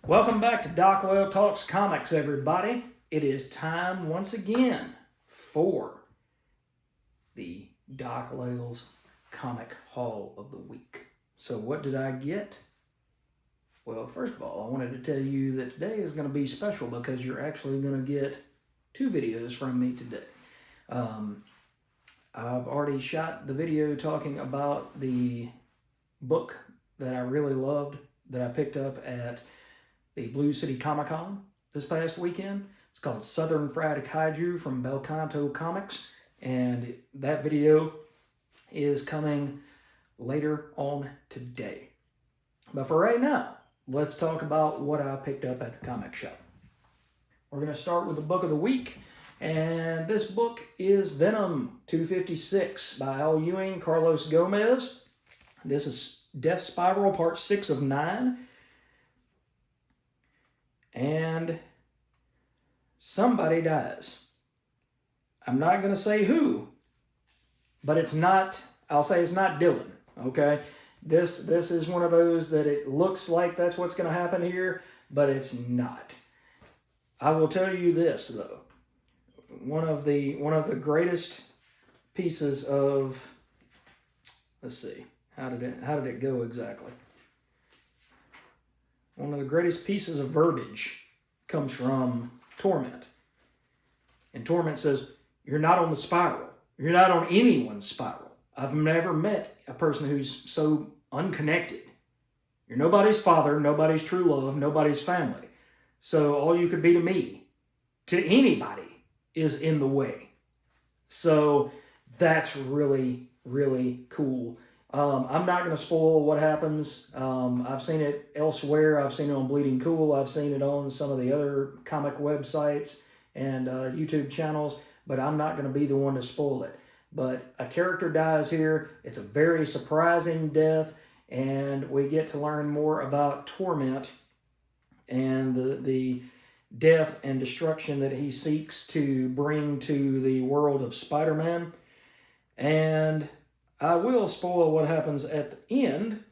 Welcome back to Doc Lyle Talks Comics, everybody. It is time once again for the Doc Lyle's Comic Haul of the Week. So what did I get? Well, first of all, I wanted to tell you that today is going to be special because you're actually going to get two videos from me today. I've already shot the video talking about the book that I really loved that I picked up at the Blue City Comic Con this past weekend. It's called Southern Fried Kaiju from Belcanto Comics, and that video is coming later on today. But for right now, let's talk about what I picked up at the comic shop. We're going to start with the book of the week, and this book is Venom 256 by Al Ewing, Carlos Gomez. This is Death Spiral Part 6 of 9. And somebody dies. I'm not going to say who, but it's not, I'll say it's not Dylan, okay? This is one of those that it looks like that's what's going to happen here, but it's not. I will tell you this, though. One of the greatest pieces of, let's see, how did it go exactly? One of the greatest pieces of verbiage comes from Torment. And Torment says, you're not on the spiral. You're not on anyone's spiral. I've never met a person who's so unconnected. You're nobody's father, nobody's true love, nobody's family. So all you could be to me, to anybody, is in the way. So that's really, really cool. I'm not going to spoil what happens. I've seen it elsewhere. I've seen it on Bleeding Cool. I've seen it on some of the other comic websites and YouTube channels, but I'm not going to be the one to spoil it. But a character dies here. It's a very surprising death, and we get to learn more about Torment and the death and destruction that he seeks to bring to the world of Spider-Man. And I will spoil what happens at the end.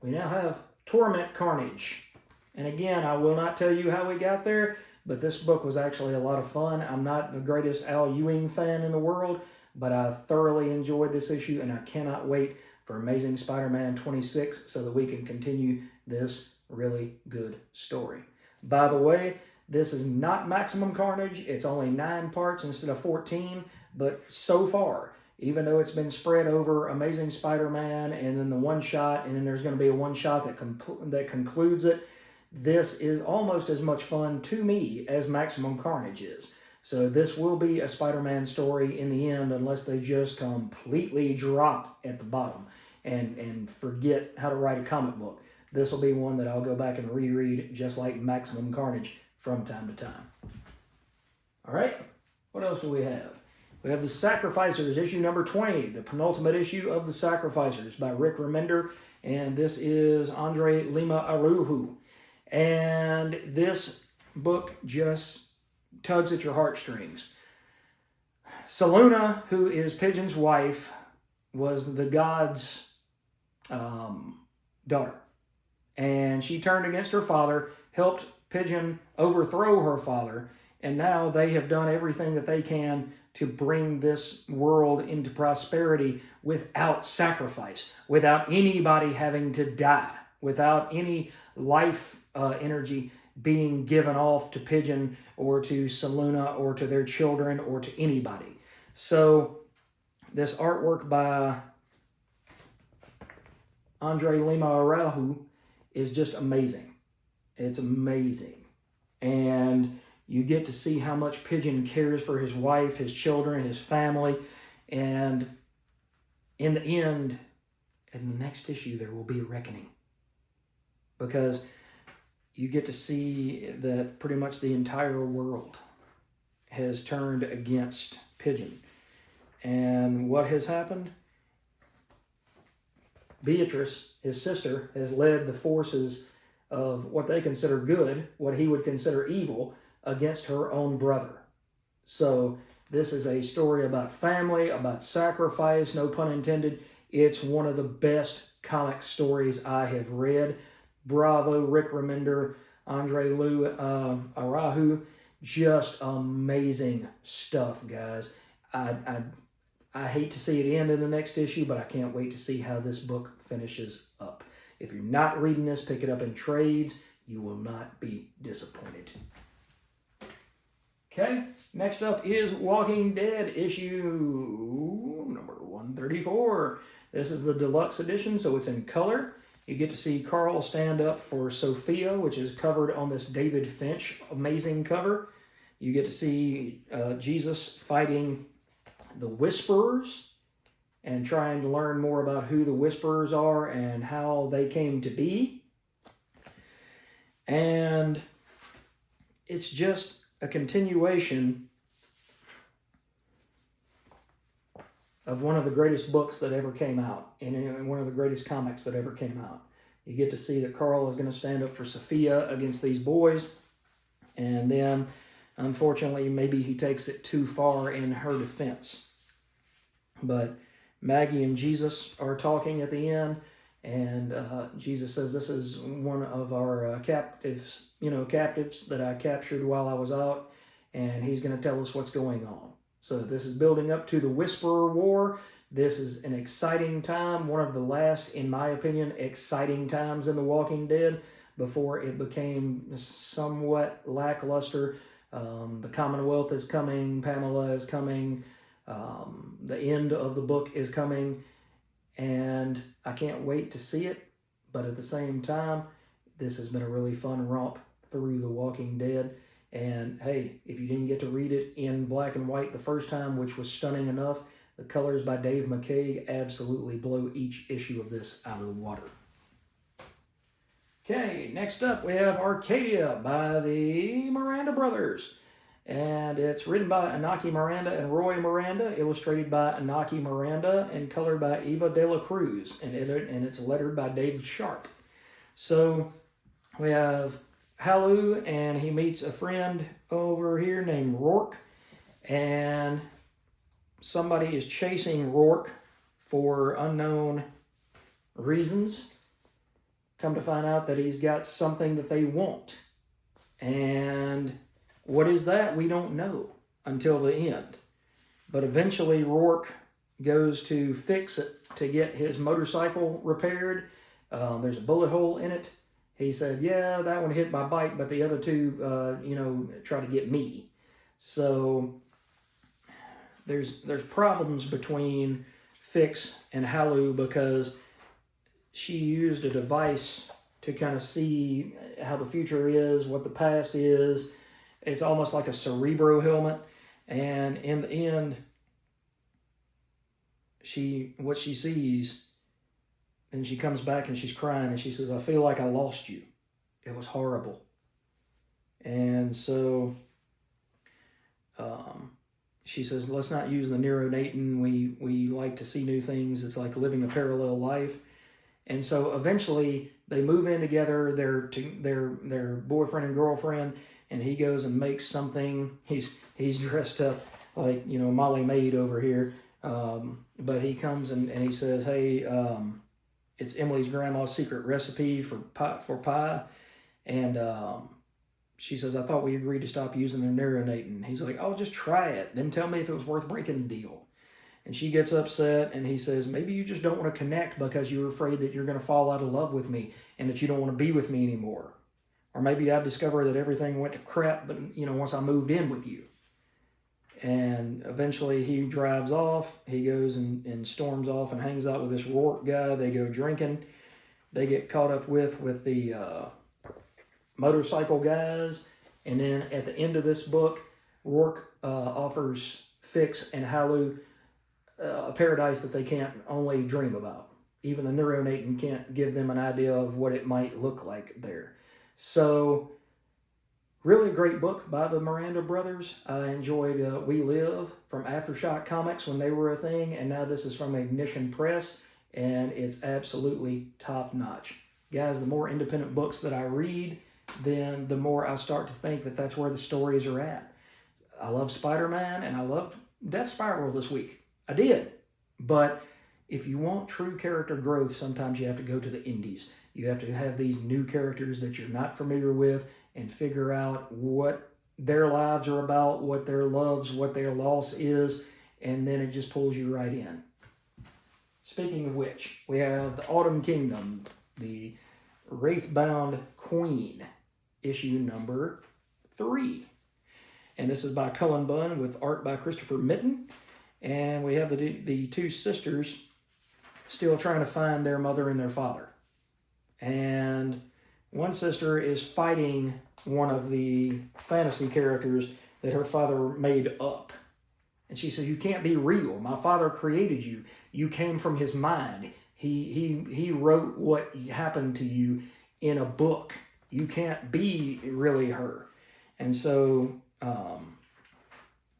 We now have Torment Carnage. And again, I will not tell you how we got there, but this book was actually a lot of fun. I'm not the greatest Al Ewing fan in the world, but I thoroughly enjoyed this issue, and I cannot wait for Amazing Spider-Man 26 so that we can continue this really good story. By the way, this is not Maximum Carnage. It's only 9 parts instead of 14, but so far, even though it's been spread over Amazing Spider-Man and then the one-shot, and then there's going to be a one-shot that concludes it, this is almost as much fun to me as Maximum Carnage is. So this will be a Spider-Man story in the end, unless they just completely drop at the bottom and forget how to write a comic book. This will be one that I'll go back and reread, just like Maximum Carnage, from time to time. All right, what else do we have? We have The Sacrificers, issue number 20, the penultimate issue of The Sacrificers by Rick Remender, and this is Andre Lima Arujo. And this book just tugs at your heartstrings. Saluna, who is Pigeon's wife, was the god's daughter. And she turned against her father, helped Pigeon overthrow her father, and now they have done everything that they can to bring this world into prosperity without sacrifice, without anybody having to die, without any life energy being given off to Pigeon or to Saluna or to their children or to anybody. So this artwork by Andre Lima Arujo is just amazing. It's amazing. And you get to see how much Pigeon cares for his wife, his children, his family. And in the end, in the next issue, there will be a reckoning. Because you get to see that pretty much the entire world has turned against Pigeon. And what has happened? Beatrice, his sister, has led the forces of what they consider good, what he would consider evil, against her own brother. So this is a story about family, about sacrifice, no pun intended. It's one of the best comic stories I have read. bravo, Rick Remender, Andre Lou Arahu. Just amazing stuff, guys. I hate to see it end in the next issue, but I can't wait to see how this book finishes up. If you're not reading this, pick it up in trades. You will not be disappointed. Okay, next up is Walking Dead issue number 134. This is the deluxe edition, so it's in color. You get to see Carl stand up for Sophia, which is covered on this David Finch amazing cover. You get to see Jesus fighting the Whisperers and trying to learn more about who the Whisperers are and how they came to be. And it's just a continuation of one of the greatest books that ever came out, and one of the greatest comics that ever came out. You get to see that Carl is going to stand up for Sophia against these boys, and then, unfortunately, maybe he takes it too far in her defense. But Maggie and Jesus are talking at the end, and Jesus says, "This is one of our captives that I captured while I was out, and he's going to tell us what's going on." So this is building up to the Whisperer War. This is an exciting time, one of the last, in my opinion, exciting times in The Walking Dead before it became somewhat lackluster. The Commonwealth is coming, Pamela is coming, the end of the book is coming, and I can't wait to see it. But at the same time, this has been a really fun romp through The Walking Dead. And hey, if you didn't get to read it in black and white the first time, which was stunning enough, the colors by Dave McCaig absolutely blow each issue of this out of the water. Okay, next up we have Arcadia by the Miranda Brothers. And it's written by Anaki Miranda and Roy Miranda, illustrated by Anaki Miranda, and colored by Eva De La Cruz. And it's lettered by David Sharp. So we have Halu, and he meets a friend over here named Rourke, and somebody is chasing Rourke for unknown reasons. Come to find out that he's got something that they want. And what is that? We don't know until the end. But eventually Rourke goes to fix it to get his motorcycle repaired. There's a bullet hole in it. He said, yeah, that one hit my bike, but the other two, try to get me. So there's problems between Fix and Halu because she used a device to kind of see how the future is, what the past is. It's almost like a Cerebro helmet. And in the end, what she sees, and she comes back and she's crying and she says, I feel like I lost you. It was horrible. And so she says, let's not use the neuronatin. We like to see new things. It's like living a parallel life. And so eventually they move in together. They're boyfriend and girlfriend, and he goes and makes something. He's dressed up like, Molly Maid over here. But he comes and he says, hey, it's Emily's grandma's secret recipe for pie. And she says, I thought we agreed to stop using the neuronatin. He's like, oh, just try it. Then tell me if it was worth breaking the deal. And she gets upset, and he says, maybe you just don't want to connect because you're afraid that you're going to fall out of love with me and that you don't want to be with me anymore. Or maybe I discovered that everything went to crap, but, once I moved in with you. And eventually he drives off. He goes and storms off and hangs out with this Rourke guy. They go drinking. They get caught up with the motorcycle guys. And then at the end of this book, Rourke offers Fix and Halu a paradise that they can't only dream about. Even the neuronatin can't give them an idea of what it might look like there. So, really great book by the Miranda Brothers. I enjoyed We Live from Aftershock Comics when they were a thing, and now this is from Ignition Press, and it's absolutely top-notch. Guys, the more independent books that I read, then the more I start to think that that's where the stories are at. I love Spider-Man, and I loved Death Spiral this week. I did. But if you want true character growth, sometimes you have to go to the indies. You have to have these new characters that you're not familiar with and figure out what their lives are about, what their loves, what their loss is, and then it just pulls you right in. Speaking of which, we have the Autumn Kingdom, the Wraithbound Queen, issue number 3. And this is by Cullen Bunn with art by Christopher Mitten. And we have the two sisters still trying to find their mother and their father. And one sister is fighting one of the fantasy characters that her father made up. And she says, "You can't be real. My father created you. You came from his mind. He wrote what happened to you in a book. You can't be really her." And so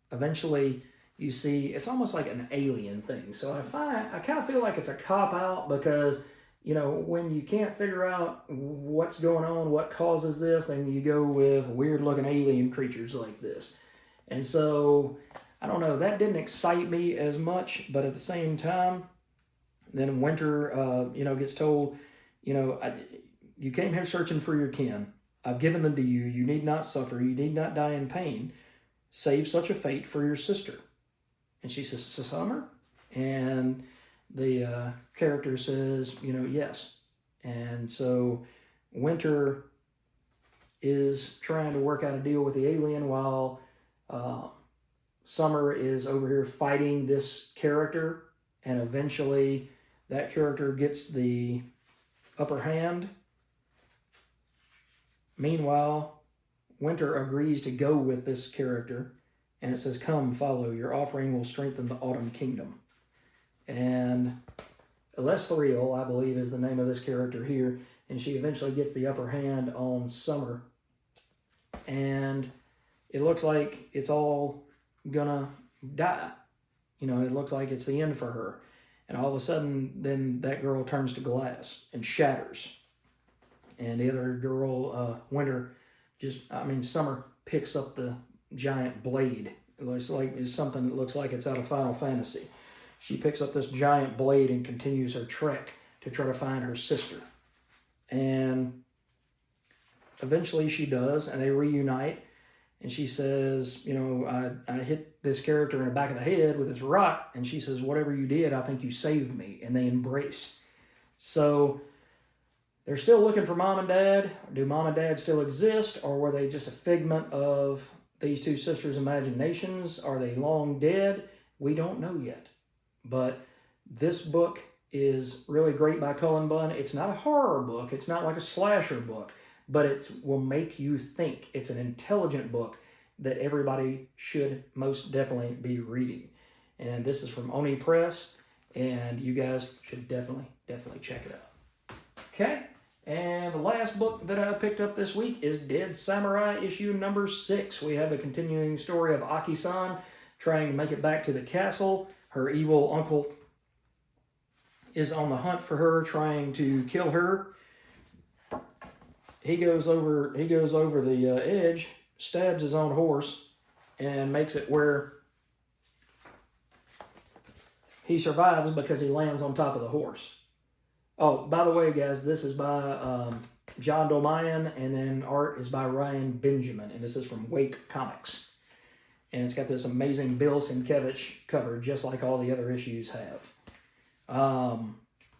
eventually you see, it's almost like an alien thing. So I kind of feel like it's a cop-out because, you know, when you can't figure out what's going on, what causes this, then you go with weird-looking alien creatures like this. And so, I don't know, that didn't excite me as much, but at the same time, then Winter, gets told, you came here searching for your kin. I've given them to you. You need not suffer. You need not die in pain. Save such a fate for your sister. And she says, Summer? And the character says, yes. And so Winter is trying to work out a deal with the alien while Summer is over here fighting this character. And eventually that character gets the upper hand. Meanwhile, Winter agrees to go with this character, and it says, "Come, follow. Your offering will strengthen the Autumn Kingdom." And Elethriel, I believe, is the name of this character here, and she eventually gets the upper hand on Summer. And it looks like it's all gonna die. It looks like it's the end for her. And all of a sudden, then that girl turns to glass and shatters. And the other girl, Summer picks up the giant blade. It's something that looks like it's out of Final Fantasy. She picks up this giant blade and continues her trek to try to find her sister. And eventually she does, and they reunite. And she says, I hit this character in the back of the head with this rock. And she says, "Whatever you did, I think you saved me." And they embrace. So they're still looking for Mom and Dad. Do Mom and Dad still exist? Or were they just a figment of these two sisters' imaginations? Are they long dead? We don't know yet. But this book is really great by Cullen Bunn. It's not a horror book. It's not like a slasher book. But it will make you think. It's an intelligent book that everybody should most definitely be reading. And this is from Oni Press. And you guys should definitely check it out. Okay? And the last book that I picked up this week is Dead Samurai issue number 6. We have a continuing story of Aki-san trying to make it back to the castle. Her evil uncle is on the hunt for her, trying to kill her. He goes over the edge, stabs his own horse, and makes it where he survives because he lands on top of the horse. Oh, by the way, guys, this is by John Dolmayan, and then art is by Ryan Benjamin, and this is from Wake Comics. And it's got this amazing Bill Sienkiewicz cover, just like all the other issues have.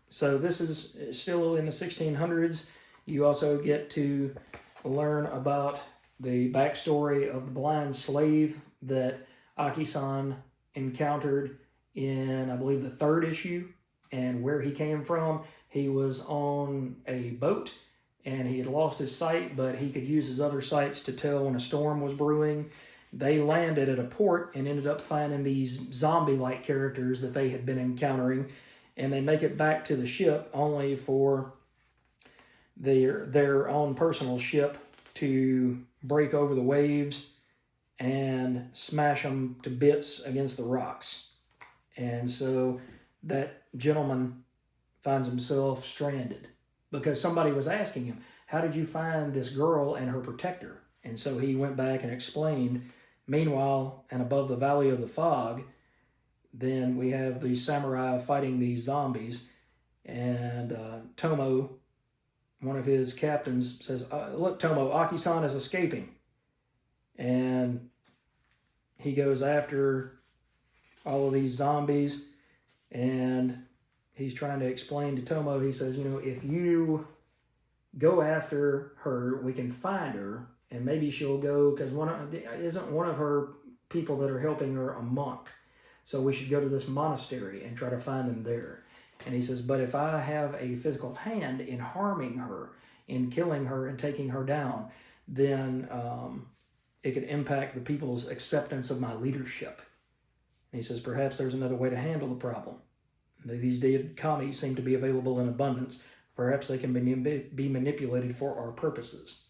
So this is still in the 1600s. You also get to learn about the backstory of the blind slave that Aki-san encountered in, I believe, the 3rd issue, and where he came from. He was on a boat, and he had lost his sight, but he could use his other sights to tell when a storm was brewing. They landed at a port and ended up finding these zombie-like characters that they had been encountering, and they make it back to the ship only for their own personal ship to break over the waves and smash them to bits against the rocks. And so that gentleman finds himself stranded because somebody was asking him, "How did you find this girl and her protector?" And so he went back and explained. Meanwhile, and above the Valley of the Fog, then we have the samurai fighting these zombies, and Tomo one of his captains says, look, Tomo, Aki-san is escaping. And he goes after all of these zombies, and he's trying to explain to Tomo, he says, if you go after her, we can find her, and maybe she'll go, because isn't one of her people that are helping her a monk? So we should go to this monastery and try to find them there. And he says, but if I have a physical hand in harming her, in killing her and taking her down, then it could impact the people's acceptance of my leadership. And he says, perhaps there's another way to handle the problem. These dead kami seem to be available in abundance. Perhaps they can be manipulated for our purposes.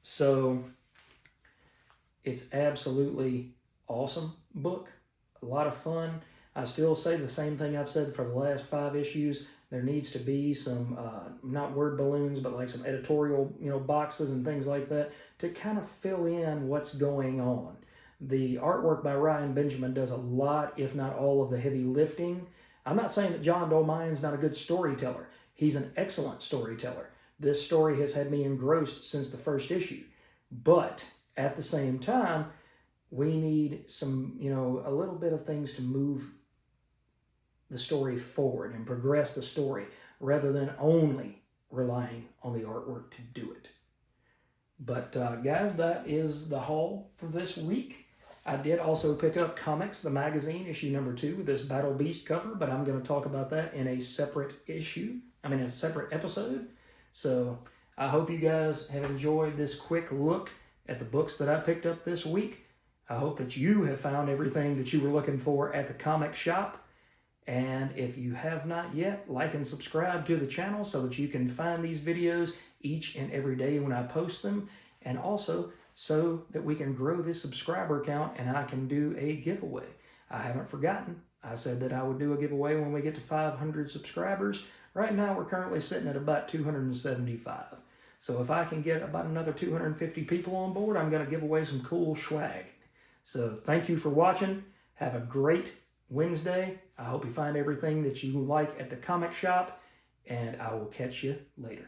So it's absolutely awesome book. A lot of fun. I still say the same thing I've said for the last 5 issues. There needs to be some, not word balloons, but like some editorial, boxes and things like that to kind of fill in what's going on. The artwork by Ryan Benjamin does a lot, if not all, of the heavy lifting. I'm not saying that John Dolmayan's not a good storyteller. He's an excellent storyteller. This story has had me engrossed since the first issue. But at the same time, we need some, a little bit of things to move the story forward and progress the story rather than only relying on the artwork to do it. But guys, that is the haul for this week. I did also pick up Comics, the magazine, issue number 2 with this Battle Beast cover, but I'm going to talk about that in a separate a separate episode. So I hope you guys have enjoyed this quick look at the books that I picked up this week. I hope that you have found everything that you were looking for at the comic shop. And if you have not yet, like and subscribe to the channel so that you can find these videos each and every day when I post them. And also so that we can grow this subscriber count and I can do a giveaway. I haven't forgotten. I said that I would do a giveaway when we get to 500 subscribers. Right now, we're currently sitting at about 275. So if I can get about another 250 people on board, I'm going to give away some cool swag. So thank you for watching. Have a great Wednesday. I hope you find everything that you like at the comic shop, and I will catch you later.